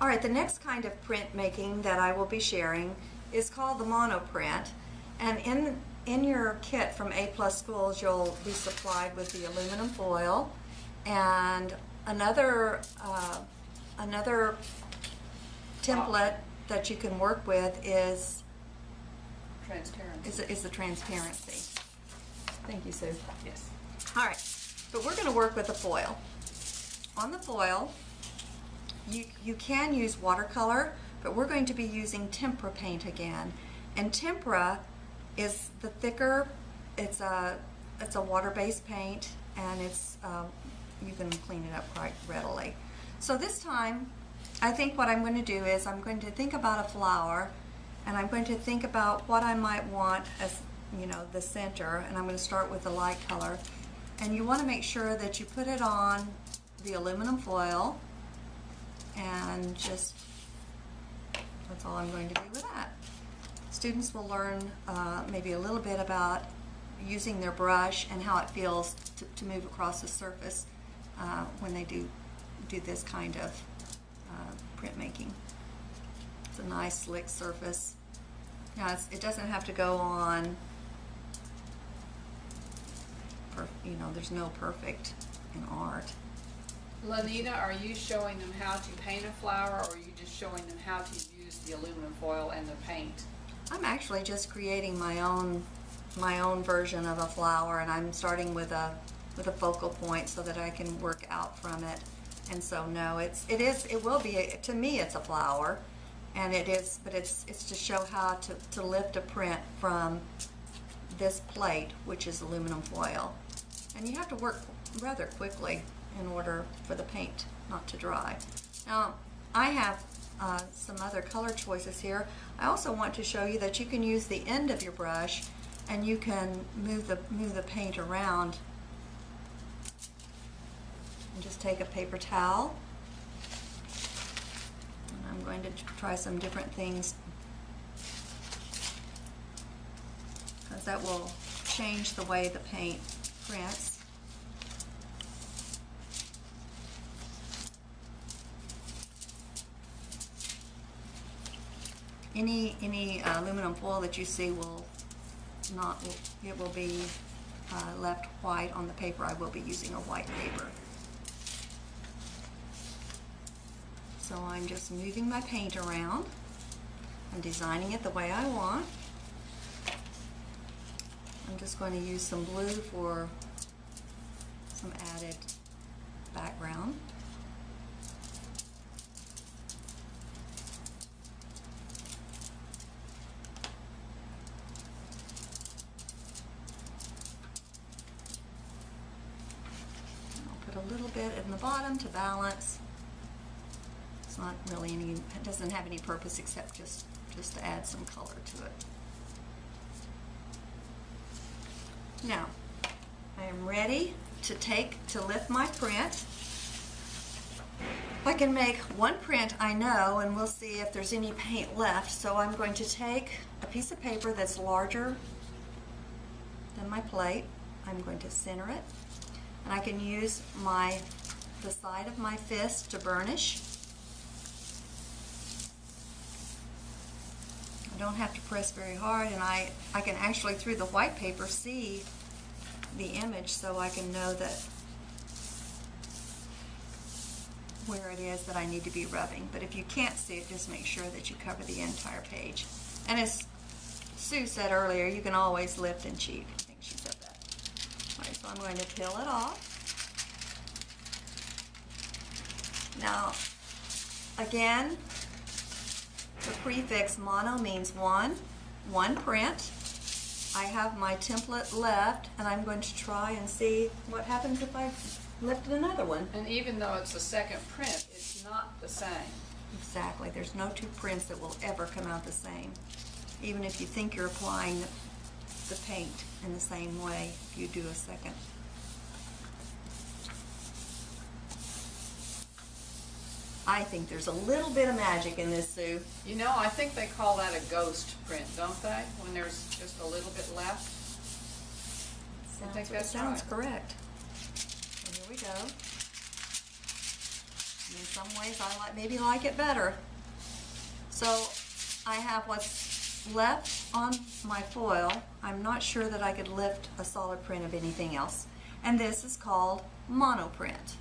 All right, the next kind of printmaking that I will be sharing is called the Monoprint. And in your kit from A+ Schools, you'll be supplied with the aluminum foil, and another template that you can work with is the transparency. Thank you, Sue. Yes. All right, but we're going to work with the foil. On the foil, you can use watercolor, but we're going to be using tempera paint again. And tempera is the thicker. It's a water-based paint, and it's you can clean it up quite readily. So this time, I think what I'm going to do is I'm going to think about a flower, and I'm going to think about what I might want as, you know, the center, and I'm going to start with the light color. And you want to make sure that you put it on the aluminum foil, and just, that's all I'm going to do with that. Students will learn maybe a little bit about using their brush and how it feels to move across the surface when they do this kind of printmaking. It's a nice slick surface. Now it doesn't have to go on, you know, there's no perfect in art. Lanita, are you showing them how to paint a flower, or are you just showing them how to use the aluminum foil and the paint? I'm actually just creating my own version of a flower, and I'm starting with a focal point so that I can work out from it. And so no, it will be, to me it's a flower, and it is, but it's to show how to lift a print from this plate, which is aluminum foil. And you have to work rather quickly in order for the paint not to dry. Now I have some other color choices here. I also want to show you that you can use the end of your brush, and you can move the paint around. And just take a paper towel, and I'm going to try some different things, because that will change the way the paint prints. Any aluminum foil that you see will be left white on the paper. I will be using a white paper. So I'm just moving my paint around and designing it the way I want. I'm just going to use some blue for some added background. I'll put a little bit in the bottom to balance. It's not really it doesn't have any purpose except just to add some color to it. Now, I am ready to lift my print. I can make one print, I know, and we'll see if there's any paint left. So I'm going to take a piece of paper that's larger than my plate. I'm going to center it, and I can use the side of my fist to burnish. I don't have to press very hard, and I can actually, through the white paper, see the image, so I can know that where it is that I need to be rubbing. But if you can't see it, just make sure that you cover the entire page. And as Sue said earlier, you can always lift and cheat. I think she said that. All right, so I'm going to peel it off. Now, again, the prefix mono means one print. I have my template left, and I'm going to try and see what happens if I lifted another one. And even though it's the second print, it's not the same. Exactly. There's no two prints that will ever come out the same. Even if you think you're applying the paint in the same way, if you do a second. I think there's a little bit of magic in this, Sue. You know, I think they call that a ghost print, don't they? When there's just a little bit left. I think that sounds right. correct. So here we go. In some ways I maybe like it better. So I have what's left on my foil. I'm not sure that I could lift a solid print of anything else. And this is called Monoprint.